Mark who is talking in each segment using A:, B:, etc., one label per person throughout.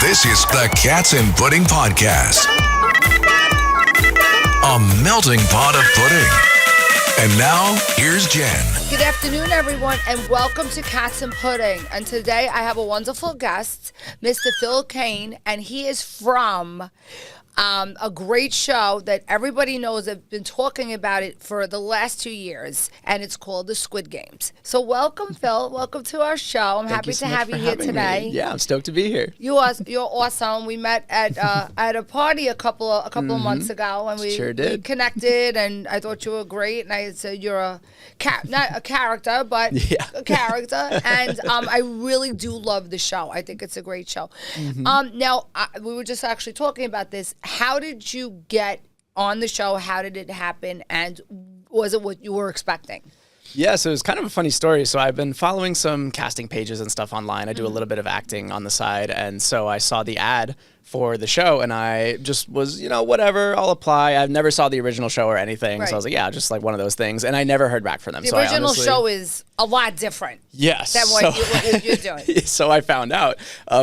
A: This is the Cats and Pudding Podcast. A melting pot of pudding. And now, here's Jen.
B: Good afternoon, everyone, and welcome to Cats and Pudding. And today I have a wonderful guest, Mr. Phill Cain, and he is from a great show that everybody knows. I've been talking about it for the last 2 years, and it's called the Squid Games. So welcome, Phill. Welcome to our show. I'm happy to have you here today.
C: Yeah, I'm stoked to be here.
B: You're awesome. We met at a party a couple of months ago, and we connected. And I thought you were great. And I said you're not a character, but a character. And I really do love the show. I think it's a great show. Now we were just actually talking about this. How did you get on the show? How did it happen? And was it what you were expecting?
C: Yeah, so it's kind of a funny story. So I've been following some casting pages and stuff online. I do a little bit of acting on the side. And so I saw the ad for the show, and I just was, whatever, I'll apply. I never saw the original show or anything, so I was like, yeah, just like one of those things. And I never heard back from them.
B: The original show is a lot different.
C: Yes.
B: Than what you're doing.
C: So I found out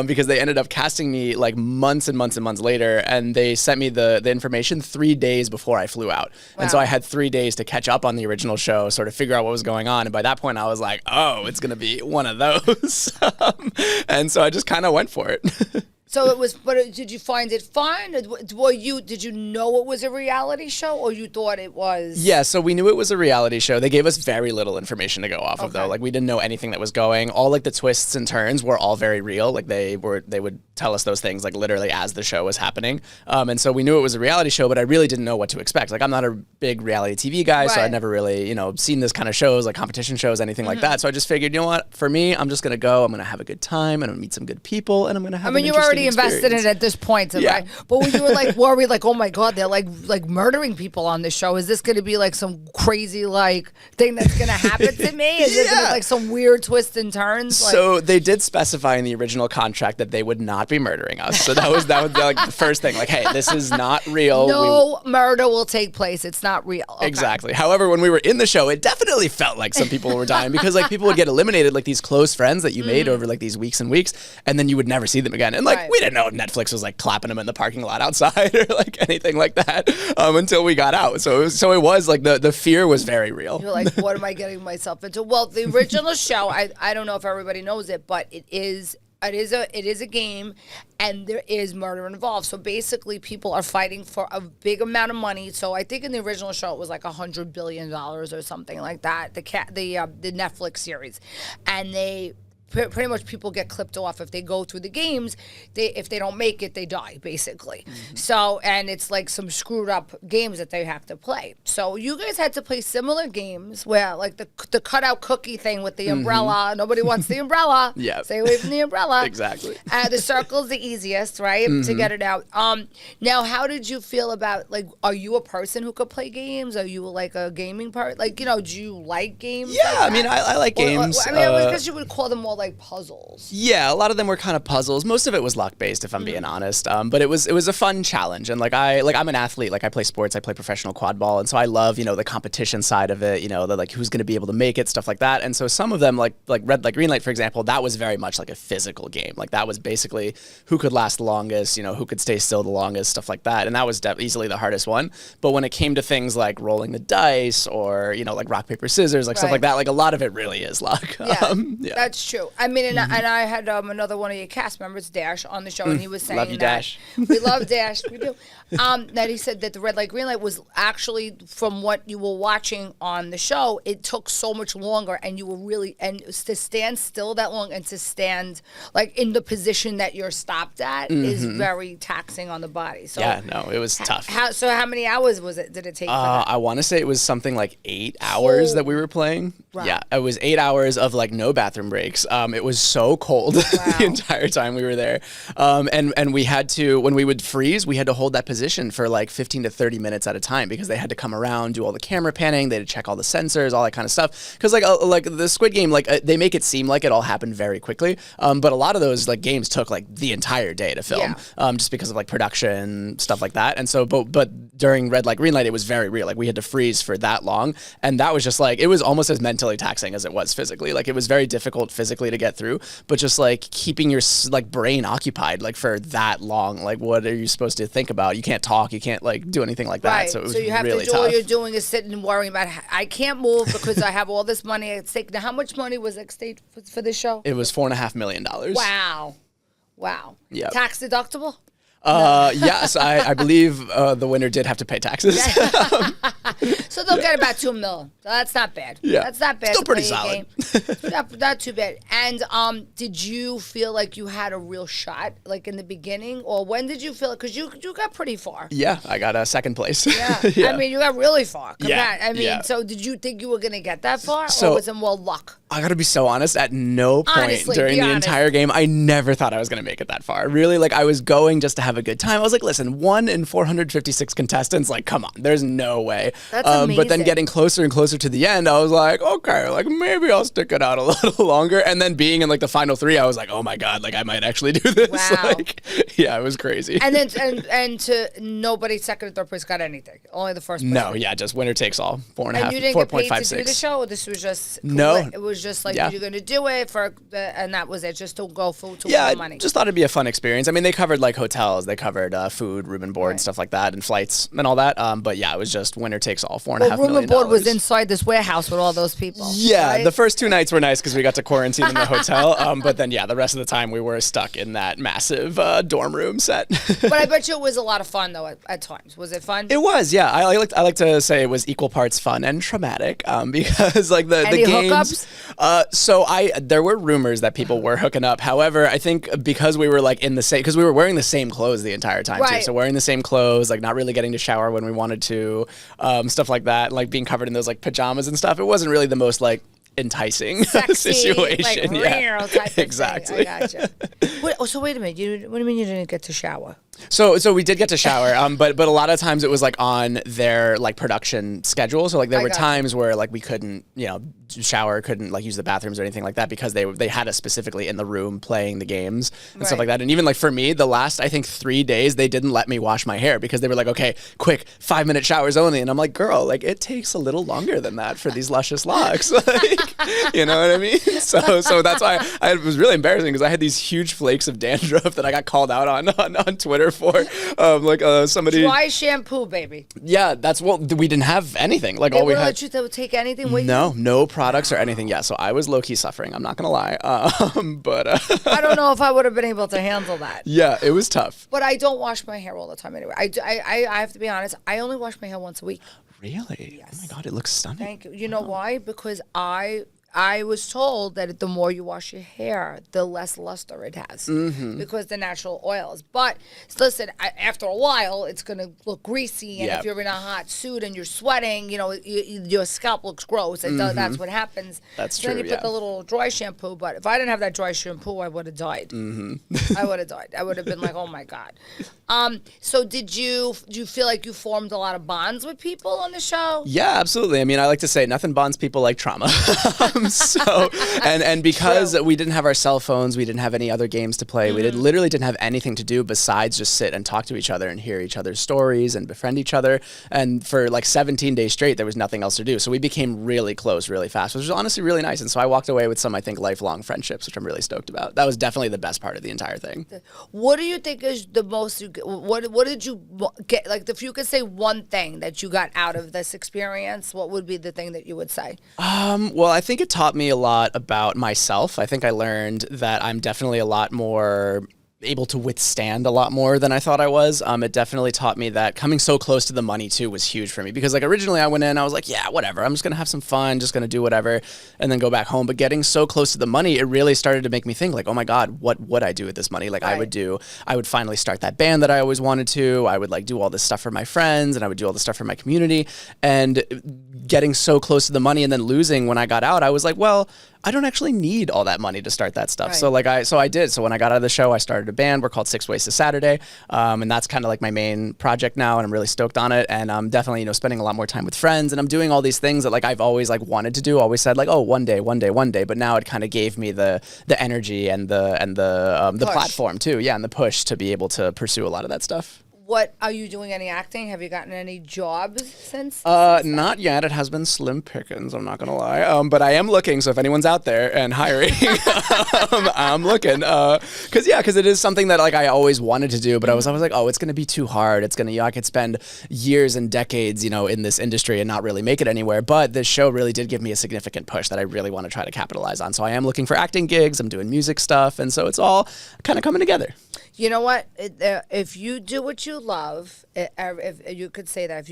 C: because they ended up casting me like months and months and months later, and they sent me the information 3 days before I flew out. Wow. And so I had 3 days to catch up on the original show, sort of figure out what was going on. And by that point, I was like, oh, it's going to be one of those. And so I just kind of went for it.
B: So it was, but did you find it fun? Did you know it was a reality show, or you thought it was?
C: Yeah, so we knew it was a reality show. They gave us very little information to go off of, though. Like, we didn't know anything that was going. All like the twists and turns were all very real. Like they would tell us those things like literally as the show was happening. And so we knew it was a reality show, but I really didn't know what to expect. Like, I'm not a big reality TV guy, so I'd never really seen this kind of shows, like competition shows, anything like that. So I just figured, you know what? For me, I'm just gonna go. I'm gonna have a good time, and I'm gonna meet some good people, and I'm gonna have.
B: You're already invested in it at this point, right? But when you were like worried, like, oh my God, they're like murdering people on this show. Is this going to be like some crazy like thing that's going to happen to me? Is it going to be like some weird twists and turns?
C: So they did specify in the original contract that they would not be murdering us. So that was like the first thing. Like, hey, this is not real.
B: No murder will take place. It's not real. Okay.
C: Exactly. However, when we were in the show, it definitely felt like some people were dying because like people would get eliminated, like these close friends that you made over like these weeks and weeks, and then you would never see them again. And like we didn't know Netflix was like clapping them in the parking lot outside or like anything like that until we got out. So it was like the fear was very real.
B: You're like, what am I getting myself into? Well, the original show, I don't know if everybody knows it, but it is a game, and there is murder involved. So basically, people are fighting for a big amount of money. So I think in the original show it was like $100 billion or something like that. The Netflix series, and they. Pretty much people get clipped off if they go through the games. If they don't make it, they die, basically. So, and it's like some screwed up games that they have to play. So you guys had to play similar games where like the cutout cookie thing with the umbrella. Nobody wants the umbrella.
C: Yeah.
B: Stay away from the umbrella.
C: Exactly.
B: The circle's the easiest, right? To get it out. Now, how did you feel about, like, are you a person who could play games? Are you like a gaming part? Like, do you like games?
C: Yeah, I mean, I like games.
B: I guess you would call them more like puzzles.
C: Yeah, a lot of them were kind of puzzles. Most of it was luck based, if I'm being honest. But it was a fun challenge, and I'm an athlete. Like I play sports, I play professional quad ball, and so I love the competition side of it. The like who's going to be able to make it, stuff like that. And so some of them, like red light, green light, for example, that was very much like a physical game. Like that was basically who could last the longest, who could stay still the longest, stuff like that. And that was easily the hardest one. But when it came to things like rolling the dice or like rock paper scissors, like stuff like that, like a lot of it really is luck.
B: Yeah, that's true. I mean, and I had another one of your cast members, Dash, on the show, and he was saying
C: love you, Dash.
B: We love Dash, we do. That he said that the red light, green light was actually, from what you were watching on the show, it took so much longer, and you were really, and to stand still that long and to stand like in the position that you're stopped at is very taxing on the body. So
C: yeah, no, it was tough.
B: How many hours did it take? For that?
C: I want to say it was something like 8 hours that we were playing. Wow. Yeah, it was 8 hours of like no bathroom breaks. It was so cold the entire time we were there. And we had to, when we would freeze, we had to hold that position for like 15 to 30 minutes at a time because they had to come around, do all the camera panning, they had to check all the sensors, all that kind of stuff. Because like the Squid Game, they make it seem like it all happened very quickly. But a lot of those like games took like the entire day to film, just because of like production, stuff like that. And so, but during red light, green light, it was very real. Like we had to freeze for that long. And that was just like, it was almost as mentally taxing as it was physically. Like it was very difficult physically. to get through, but just like keeping your like brain occupied like for that long. Like, what are you supposed to think about? You can't talk, you can't like do anything like that.
B: Right.
C: So it was
B: so you have
C: really
B: to do
C: tough.
B: all you're doing is sitting and worrying about I can't move because I have all this money at stake. Now, how much money was at stake for this show?
C: It was $4.5 million.
B: Wow.
C: Yep.
B: Tax deductible?
C: Yes, I believe the winner did have to pay taxes.
B: So they'll get about $2 million. So that's not bad.
C: Yeah.
B: That's not bad.
C: Still
B: to
C: pretty
B: play a
C: solid.
B: game. Not too bad. And did you feel like you had a real shot, like in the beginning, or when did you feel it? Because you got pretty far.
C: Yeah, I got a second place.
B: Yeah. I mean, you got really far.
C: Yeah.
B: I mean,
C: Yeah.
B: so did you think you were going to get that far,
C: So-
B: or was it more luck?
C: I gotta be so honest, at no point
B: Honestly,
C: during
B: be
C: the
B: honest.
C: entire game, I never thought I was gonna make it that far. Really, like I was going just to have a good time. I was like, listen, 1 in 456 contestants, like come on, there's no way.
B: That's
C: But then
B: amazing.
C: getting closer and closer to the end, I was like, okay, like maybe I'll stick it out a little longer. And then being in like the final 3, I was like, oh my God, like I might actually do this.
B: Wow.
C: Like, yeah, it was crazy.
B: And then and to nobody second or third place got anything. Only the first place.
C: No, yeah, just winner takes all. 4.5,
B: And you didn't get paid to
C: 4.56.
B: do the show, or this was just
C: No.
B: It was just like
C: Yeah.
B: you're going to do it for, and that was it, just to go for to
C: Yeah,
B: win
C: I
B: the money.
C: just thought it'd be a fun experience. I mean, they covered like hotels, they covered food, room and board, and stuff like that, and flights and all that. But yeah, it was just winner takes all. $4.5 million.
B: room and board was inside this warehouse with all those people.
C: Yeah,
B: right?
C: the first 2 nights were nice because we got to quarantine in the hotel. But then yeah, the rest of the time we were stuck in that massive dorm room set.
B: But I bet you it was a lot of fun though at times. Was it fun?
C: It was, yeah. I like to say it was equal parts fun and traumatic because like
B: Any
C: the games.
B: hookups?
C: So there were rumors that people were hooking up. However, I think because we were like in the same, because we were wearing the same clothes the entire time too.
B: Right.
C: So wearing the same clothes, like not really getting to shower when we wanted to, stuff like that, like being covered in those like pajamas and stuff. It wasn't really the most like enticing
B: Sexy,
C: situation.
B: like
C: Yeah,
B: real type of
C: exactly.
B: thing. I gotcha. So wait a minute. What do you mean you didn't get to shower?
C: So we did get to shower, but a lot of times it was like on their like production schedule. So like there
B: I
C: were
B: got
C: times where like we couldn't, shower, couldn't like use the bathrooms or anything like that because they had us specifically in the room playing the games and stuff
B: Right.
C: like that. And even like for me, the last I think 3 days they didn't let me wash my hair because they were like, okay, quick, 5-minute showers only. And I'm like, girl, like it takes a little longer than that for these luscious locks. Like, you know what I mean? So that's why it was really embarrassing because I had these huge flakes of dandruff that I got called out on Twitter for somebody.
B: Dry shampoo, baby.
C: Yeah, we didn't have anything. Like
B: They
C: all we
B: wouldn't
C: had.
B: let you they would take anything with you?
C: No products or anything. Yeah, so I was low key suffering. I'm not gonna lie. But
B: I don't know if I would have been able to handle that.
C: yeah, it was tough.
B: But I don't wash my hair all the time anyway. I have to be honest. I only wash my hair once a week.
C: Really?
B: Yes.
C: Oh my god, it looks stunning.
B: Thank you. You know why? Because I was told that the more you wash your hair, the less luster it has because the natural oils. But listen, after a while, it's going to look greasy. And
C: Yep.
B: if you're in a hot suit and you're sweating, your scalp looks gross. That's what happens.
C: That's
B: Then
C: true,
B: you put
C: yeah.
B: the little dry shampoo. But if I didn't have that dry shampoo, I would have died. I would have died. I would have been like, oh my God. So do you feel like you formed a lot of bonds with people on the show?
C: Yeah, absolutely. I mean, I like to say nothing bonds people like trauma. So, and because
B: True.
C: we didn't have our cell phones, we didn't have any other games to play. We literally didn't have anything to do besides just sit and talk to each other and hear each other's stories and befriend each other. And for like 17 days straight, there was nothing else to do. So we became really close really fast, which was honestly really nice. And so I walked away with some, I think, lifelong friendships, which I'm really stoked about. That was definitely the best part of the entire thing.
B: What do you think is the most? What did you get? Like, if you could say one thing that you got out of this experience, what would be the thing that you would say?
C: Well, I think it taught me a lot about myself. I think I learned that I'm definitely a lot more able to withstand a lot more than I thought I was. It definitely taught me that coming so close to the money too was huge for me because like originally I went in, I was like, yeah, whatever. I'm just going to have some fun, just going to do whatever and then go back home. But getting so close to the money, it really started to make me think like, oh my God, what would I do with this money? Like I would finally start that band that I always wanted to. I would like do all this stuff for my friends and I would do all this stuff for my community. And getting so close to the money and then losing when I got out, I was like, well, I don't actually need all that money to start that stuff.
B: Right.
C: So I did. So when I got out of the show, I started a band. We're called 6 Ways to Saturday. And that's kind of like my main project now. And I'm really stoked on it. And I'm definitely, spending a lot more time with friends. And I'm doing all these things that like I've always like wanted to do. Always said like, oh, one day. But now it kind of gave me the energy and the
B: Push.
C: platform too. Yeah. And the push to be able to pursue a lot of that stuff.
B: What are you doing? Any acting? Have you gotten any jobs since?
C: Not yet. It has been slim pickings. I'm not gonna lie. But I am looking. So if anyone's out there and hiring, I'm looking. Because it is something that like I always wanted to do, but I was always like, oh, it's gonna be too hard. It's gonna, I could spend years and decades, in this industry and not really make it anywhere. But this show really did give me a significant push that I really want to try to capitalize on. So I am looking for acting gigs. I'm doing music stuff, and so it's all kind of coming together.
B: You know what? If you do what you love, if you could say that,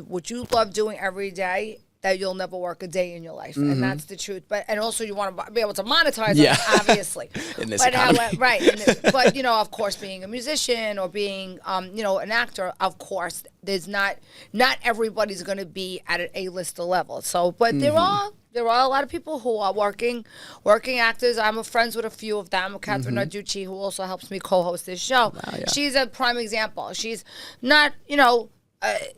B: what you love doing every day, that you'll never work a day in your life, and that's the truth. And also you want to be able to monetize it, obviously.
C: In this economy.
B: Right. But of course, being a musician or being an actor, of course, there's not everybody's going to be at an A-lister level. So, but there are a lot of people who are working actors. I'm friends with a few of them. Catherine Narducci, who also helps me co-host this show.
C: Wow, yeah.
B: She's a prime example. She's not, let's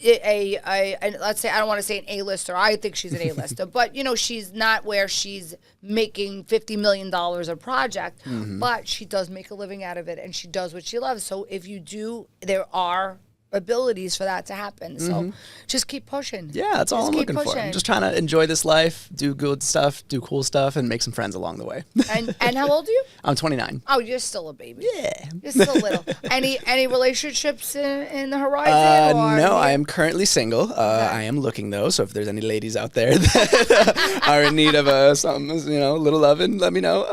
B: say, I don't want to say an A-lister. I think she's an A-lister, but she's not where she's making $50 million a project, but she does make a living out of it, and she does what she loves. So if you do, there are abilities for that to happen. So just keep pushing.
C: Yeah, that's all I'm looking for. I'm just trying to enjoy this life, do good stuff, do cool stuff, and make some friends along the way.
B: And how old are you?
C: I'm 29.
B: Oh, you're still a baby.
C: Yeah.
B: You're still little. Any relationships in the horizon?
C: No, I am currently single. I am looking though, so if there's any ladies out there that are in need of some, little loving, let me know.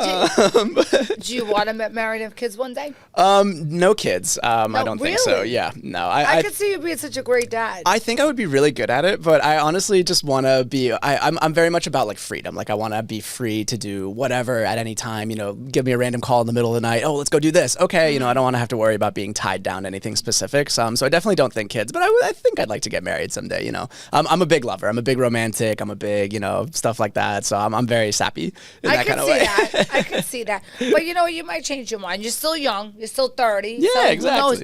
B: Do you want to get married and have kids one day?
C: No kids. I don't think so.
B: Really?
C: Yeah, no.
B: I could see you being such a great dad.
C: I think I would be really good at it, but I honestly just want to be. I'm very much about like freedom. Like I want to be free to do whatever at any time. Give me a random call in the middle of the night. Oh, let's go do this. Okay, I don't want to have to worry about being tied down to anything specific. So I definitely don't think kids, but I think I'd like to get married someday. I'm a big lover. I'm a big romantic. I'm a big stuff like that. So I'm very sappy in that kind of way.
B: I can see that. But you might change your mind. You're still young. You're still 30.
C: Yeah,
B: so
C: exactly.
B: Who knows?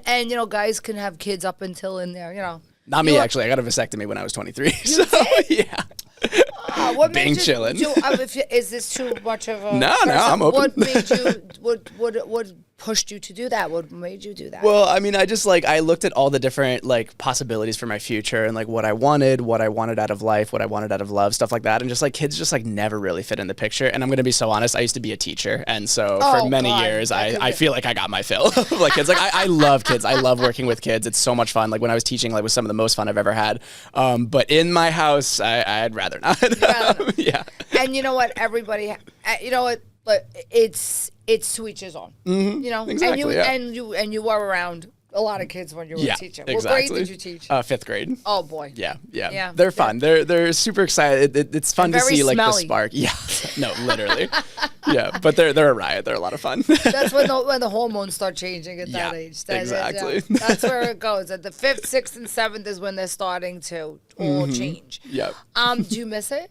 B: And guys can have kids up until in there.
C: Not me, actually. I got a vasectomy when I was 23. So, yeah.
B: What
C: being
B: made you
C: chilling.
B: Is this too much of a...
C: No, I'm open.
B: What made you... What pushed you to do that? What made you do that?
C: Well, I just I looked at all the different possibilities for my future and what I wanted out of life, what I wanted out of love, stuff like that, and just kids just never really fit in the picture. And I'm gonna be so honest, I used to be a teacher, and so for many years I feel like I got my fill of kids. I love kids. I love working with kids. It's so much fun. When I was teaching, was some of the most fun I've ever had. But in my house, I'd rather not. Yeah.
B: And you know what? Everybody, it's to each his own.
C: Exactly.
B: And you were around a lot of kids when you were a teacher.
C: Exactly.
B: What grade did you teach?
C: 5th grade.
B: Oh boy.
C: Yeah. They're fun. They're super excited. It's fun to see the spark. Yeah. No, literally. Yeah, but they're a riot. They're a lot of fun.
B: That's when the hormones start changing at that age.
C: Exactly.
B: That's where it goes. At the 5th, 6th, and 7th is when they're starting to all change.
C: Yep.
B: Do you miss it?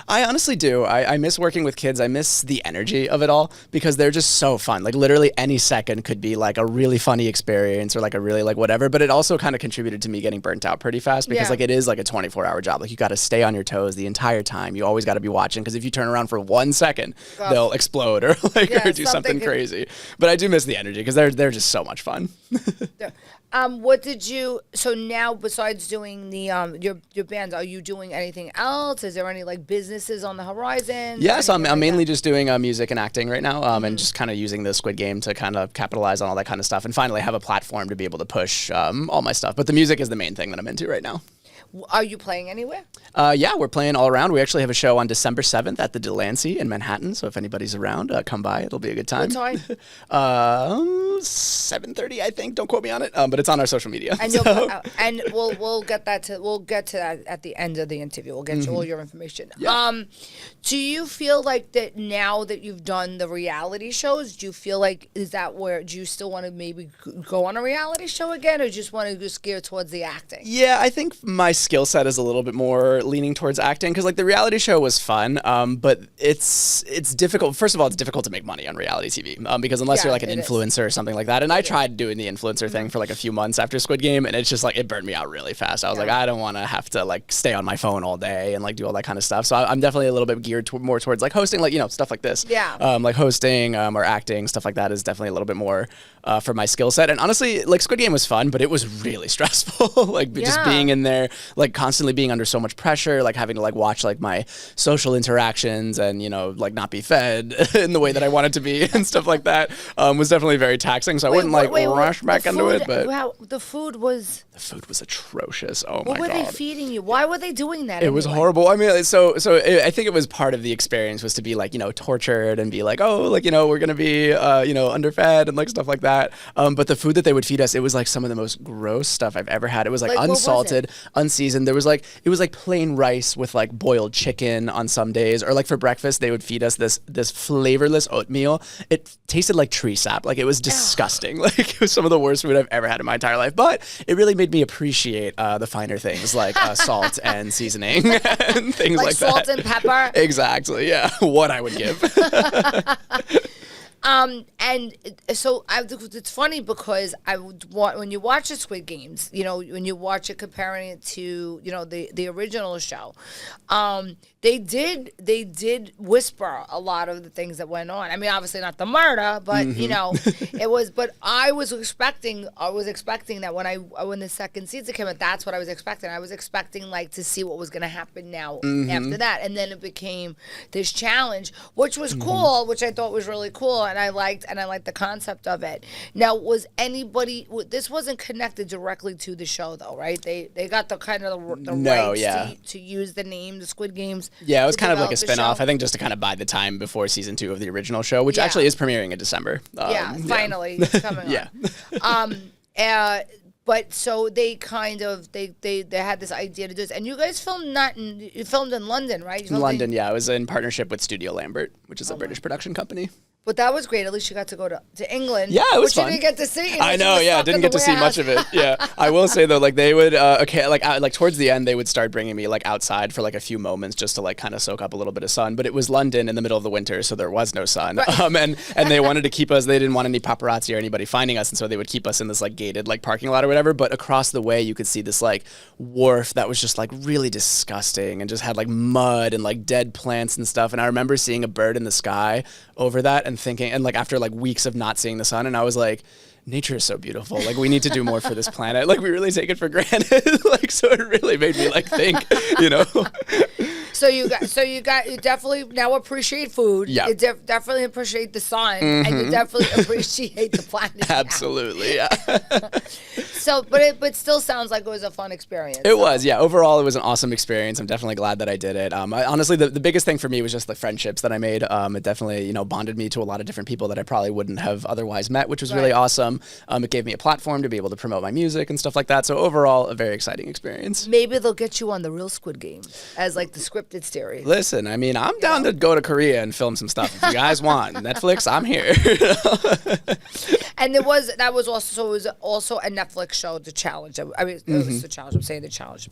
C: I honestly do. I miss working with kids. I miss the energy of it all because they're just so fun. Literally any second could be a really funny experience or a really whatever. But it also kind of contributed to me getting burnt out pretty fast because it is a 24-hour job. You got to stay on your toes the entire time. You always got to be watching because if you turn around for 1 second, they'll explode or or do something crazy. But I do miss the energy because they're just so much fun.
B: What did you? So now, besides doing the your bands, are you doing anything else? Is there any businesses on the horizon?
C: Yes, I'm mainly just doing music and acting right now, and just kind of using the Squid Game to kind of capitalize on all that kind of stuff, and finally have a platform to be able to push all my stuff. But the music is the main thing that I'm into right now.
B: Are you playing anywhere?
C: Yeah, we're playing all around. We actually have a show on December 7th at the Delancey in Manhattan. So if anybody's around, come by. It'll be a good time.
B: What time?
C: 7:30, I think. Don't quote me on it. But it's on our social media.
B: And we'll get to that at the end of the interview. We'll get you all your information.
C: Yeah.
B: Do you feel like that now that you've done the reality shows? Do you feel do you still want to maybe go on a reality show again, or just want to just gear towards the acting?
C: Yeah, I think my my skill set is a little bit more leaning towards acting because like the reality show was fun, but it's difficult. First of all, it's difficult to make money on reality TV because unless you're like an influencer or something like that. And I tried doing the influencer thing for like a few months after Squid Game, and it's just like it burned me out really fast. I was like, I don't want to have to like stay on my phone all day and like do all that kind of stuff. So I'm definitely a little bit geared more towards like hosting, like stuff like this.
B: Yeah.
C: Like hosting or acting, stuff like that is definitely a little bit more for my skill set. And honestly, like Squid Game was fun, but it was really stressful. Like just being in there, like constantly being under so much pressure, like having to like watch like my social interactions and like not be fed in the way that I wanted to be and stuff like that was definitely very taxing. So I wouldn't rush back into it. But
B: wow, the food was
C: atrocious. Oh my god.
B: What were they feeding you? Why were they doing that?
C: It was horrible. I mean, so I think it was part of the experience was to be like tortured and be like, oh, like we're gonna be underfed and like stuff like that. But the food that they would feed us, it was like some of the most gross stuff I've ever had. It was like unsalted, unseasoned. It was like plain rice with like boiled chicken on some days, or like for breakfast they would feed us this flavorless oatmeal. It tasted like tree sap. Like it was disgusting. Like it was some of the worst food I've ever had in my entire life. But it really made me appreciate the finer things like salt and seasoning and things like that.
B: Like salt and pepper.
C: Exactly. Yeah. What I would give.
B: And so it's funny because when you watch the Squid Games, when you watch it comparing it to the original show, they did whisper a lot of the things that went on. I mean, obviously not the murder, but it was. But I was expecting that when the second season came out, that's what I was expecting. I was expecting like to see what was going to happen now after that, and then it became this challenge, which was cool, which I thought was really cool. And I liked the concept of it. Now, this wasn't connected directly to the show though, right? They got the kind of the rights to use the name, the Squid Games.
C: Yeah, it was kind of like a spinoff, I think, just to kind of buy the time before season 2 of the original show, which actually is premiering in December.
B: Finally coming on. But so they kind of they had this idea to do this, and you guys you filmed in London, right?
C: In London, yeah. I was in partnership with Studio Lambert, which is a British production company.
B: But that was great. At least you got to go to England.
C: Yeah, it was
B: which
C: fun.
B: You didn't get to see.
C: I know. Yeah, didn't get to see much of it. Yeah, I will say though, like they would like towards the end, they would start bringing me like outside for like a few moments just to like kind of soak up a little bit of sun. But it was London in the middle of the winter, so there was no sun. Right. And they wanted to keep us. They didn't want any paparazzi or anybody finding us, and so they would keep us in this like gated like parking lot or whatever. But across the way, you could see this like wharf that was just like really disgusting and just had like mud and like dead plants and stuff. And I remember seeing a bird in the sky over that and thinking, and like after like weeks of not seeing the sun, and I was like, nature is so beautiful. Like we need to do more for this planet. Like we really take it for granted. Like so it really made me like think,
B: So you definitely now appreciate food.
C: Yeah.
B: You definitely appreciate the sun, and you definitely appreciate the planet.
C: Absolutely, yeah.
B: So, but still sounds like it was a fun experience.
C: It was, yeah. Overall, it was an awesome experience. I'm definitely glad that I did it. Honestly, the biggest thing for me was just the friendships that I made. It definitely, bonded me to a lot of different people that I probably wouldn't have otherwise met, which was really awesome. It gave me a platform to be able to promote my music and stuff like that. So overall, a very exciting experience.
B: Maybe they'll get you on the real Squid Game as like the scripted series.
C: Listen, I mean, I'm down to go to Korea and film some stuff. If you guys want Netflix, I'm here.
B: And it was also a Netflix show, The Challenge. I mean, it was The Challenge. I'm saying The Challenge.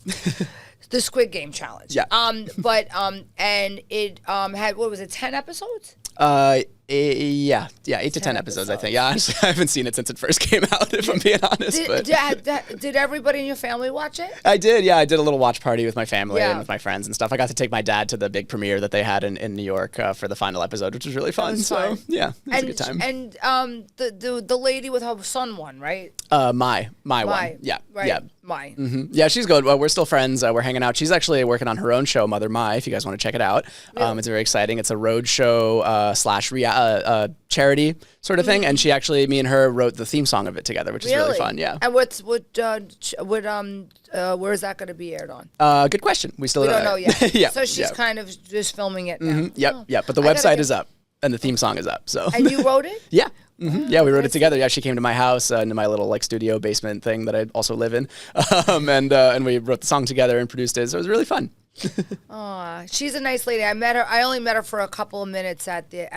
B: The Squid Game Challenge.
C: Yeah.
B: And it had, what was it, 10 episodes?
C: Yeah, 8 to 10 episodes, I think. Yeah, honestly, I haven't seen it since it first came out, if I'm being honest.
B: Did everybody in your family watch it?
C: I did, yeah. I did a little watch party with my family and with my friends and stuff. I got to take my dad to the big premiere that they had in New York for the final episode, which was really fun. So, yeah, it was a good time.
B: And the lady with her son won, right?
C: My one. Yeah.
B: Right.
C: Yeah.
B: My.
C: Mm-hmm. Yeah, she's good. Well, we're still friends. We're hanging out. She's actually working on her own show, Mother My, if you guys want to check it out. Really? It's very exciting. It's a road show / charity sort of thing. And she actually, me and her wrote the theme song of it together, which is really fun. Yeah.
B: And where is that going to be aired on?
C: Good question. We still
B: don't know yet.
C: Yeah.
B: So she's kind of just filming it now.
C: Mm-hmm. Yep. Yeah. But the website is up and the theme song is up. So.
B: And you wrote it?
C: Yeah. Mm-hmm. Yeah, we wrote it together. Yeah, she came to my house into my little like studio basement thing that I also live in, and we wrote the song together and produced it. So it was really fun.
B: Aw, she's a nice lady. I only met her for a couple of minutes at the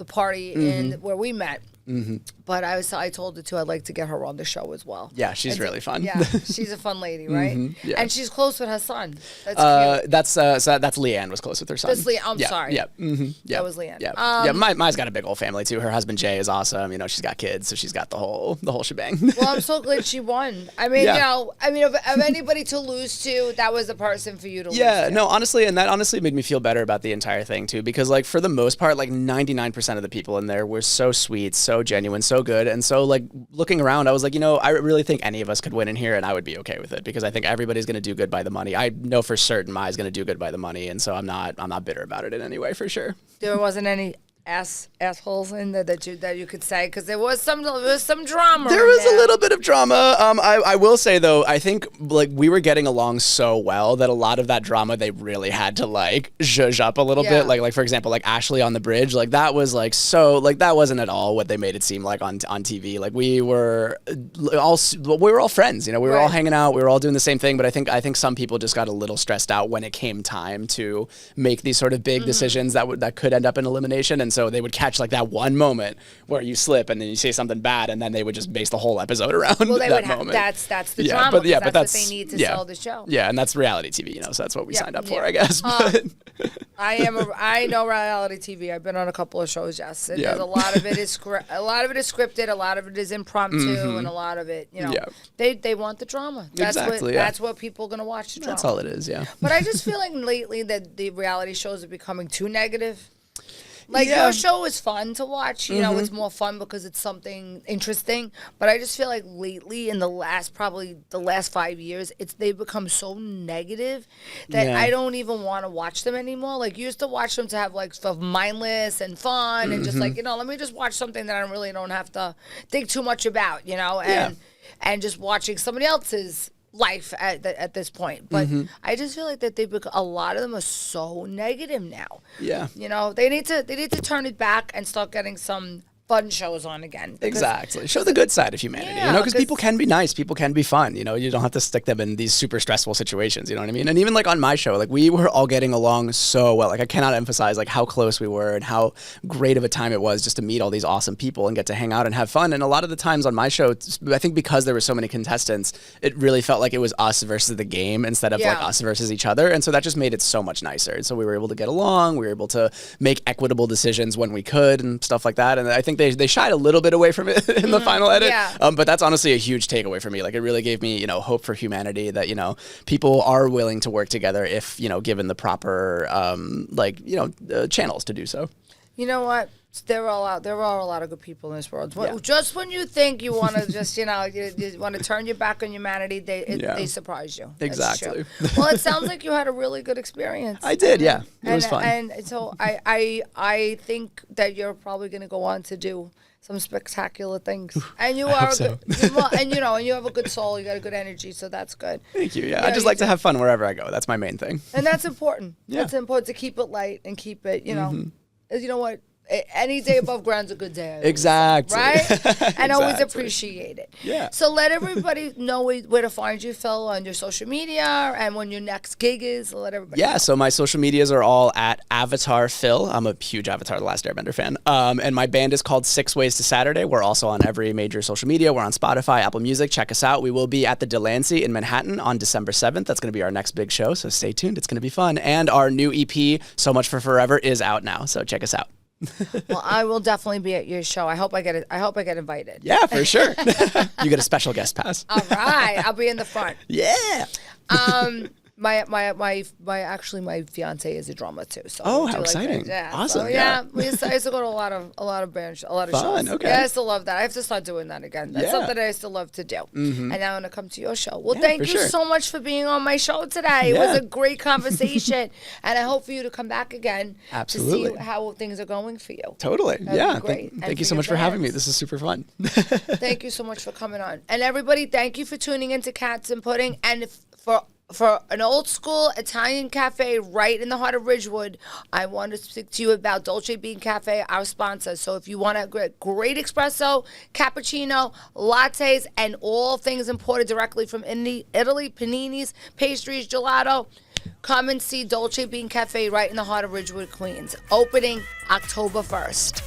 B: party in where we met. But I told her too, I'd like to get her on the show as well.
C: Yeah, she's really fun.
B: Yeah, she's a fun lady, right?
C: Yeah.
B: And she's close with her son. That's cute.
C: That's Leanne was close with her son.
B: That's Leanne. I'm sorry.
C: Yeah. Yeah.
B: That was Leanne.
C: Yeah. Maya's got a big old family too. Her husband Jay is awesome. You know, she's got kids, so she's got the whole shebang.
B: Well, I'm so glad she won. I mean, of anybody to lose to, that was the person for you to lose to.
C: No, honestly, and that honestly made me feel better about the entire thing too, because like for the most part, like 99% of the people in there were so sweet, so genuine, so good, and so like looking around, I was like, I really think any of us could win in here, and I would be okay with it because I think everybody's going to do good by the money. I know for certain Maya's going to do good by the money, and so I'm not bitter about it in any way, for sure.
B: There wasn't any assholes in there that you could say, because there was some drama.
C: There was a little bit of drama. I will say though, I think like we were getting along so well that a lot of that drama they really had to like zhuzh up a little bit. Like for example, like Ashley on the bridge, like that was like so like that wasn't at all what they made it seem like on TV. Like we were all friends. We were all hanging out. We were all doing the same thing. But I think some people just got a little stressed out when it came time to make these sort of big decisions that could end up in elimination. And so they would catch like that one moment where you slip and then you say something bad, and then they would just base the whole episode around that moment.
B: That's the drama. But that's what they need to sell the show.
C: Yeah, and that's reality TV, so that's what we signed up for, I guess.
B: I know reality TV. I've been on a couple of shows. Yes, and there's a lot of it is scripted, a lot of it is impromptu, and a lot of it, they want the drama. That's what people are gonna watch. The drama.
C: That's all it is. Yeah.
B: But I just feel like lately that the reality shows are becoming too negative. Like, your show is fun to watch. It's more fun because it's something interesting. But I just feel like lately, in the last 5 years, they've become so negative that I don't even want to watch them anymore. Like, you used to watch them to have, like, stuff mindless and fun and just, like, let me just watch something that I really don't have to think too much about, and just watching somebody else's life at this point. But I just feel like that a lot of them are so negative now.
C: Yeah.
B: They need to turn it back and start getting some fun shows on again.
C: Exactly. Show the good side of humanity, because people can be nice, people can be fun, you don't have to stick them in these super stressful situations, you know what I mean? And even like on my show, like we were all getting along so well. Like I cannot emphasize like how close we were and how great of a time it was just to meet all these awesome people and get to hang out and have fun. And a lot of the times on my show, I think because there were so many contestants, it really felt like it was us versus the game instead of like us versus each other. And so that just made it so much nicer. And so we were able to get along, we were able to make equitable decisions when we could and stuff like that. And I think they shied a little bit away from it in the final edit. But that's honestly a huge takeaway for me. Like it really gave me, hope for humanity that, people are willing to work together if, given the proper, channels to do so.
B: You know what? There are a lot of good people in this world. Just when you think you want to just, you want to turn your back on humanity, they surprise you.
C: Exactly.
B: Well, it sounds like you had a really good experience.
C: I did, yeah. It was fun.
B: And so I think that you're probably going to go on to do some spectacular things. And you are and you have a good soul, you got a good energy, so that's good.
C: Thank you. Yeah. I just like to have fun wherever I go. That's my main thing.
B: And that's important.
C: Yeah.
B: That's important to keep it light and keep it, you know what? Any day above ground's a good day.
C: Exactly.
B: Right? And always appreciate it.
C: Yeah.
B: So let everybody know where to find you, Phill, on your social media and when your next gig is. Let everybody know.
C: So my social medias are all at Avatar Phill. I'm a huge Avatar The Last Airbender fan. And my band is called 6 Ways to Saturday. We're also on every major social media. We're on Spotify, Apple Music. Check us out. We will be at the Delancey in Manhattan on December 7th. That's going to be our next big show, so stay tuned. It's going to be fun. And our new EP, So Much for Forever, is out now, so check us out.
B: Well, I will definitely be at your show. I hope I get invited.
C: Yeah, for sure. You get a special guest pass.
B: All right, I'll be in the front.
C: Yeah.
B: My fiance is a drummer too. So
C: how exciting! Awesome.
B: So, I used to go to a lot of bands, a lot of
C: Fun,
B: shows.
C: Okay.
B: Yeah, I still love that. I have to start doing that again. That's something that I still love to do. And now I'm gonna come to your show. Well, thank you so much for being on my show today. It was a great conversation, and I hope for you to come back again.
C: Absolutely.
B: To see how things are going for you.
C: Totally.
B: That'd be great.
C: Thank you so much for having me. This is super fun.
B: Thank you so much for coming on, and everybody, thank you for tuning into Cats and Pudding, and for an old school Italian cafe right in the heart of Ridgewood, I want to speak to you about Dolce Bean Cafe, our sponsor. So if you want a great espresso, cappuccino, lattes, and all things imported directly from Italy, paninis, pastries, gelato, come and see Dolce Bean Cafe right in the heart of Ridgewood, Queens. Opening October 1st.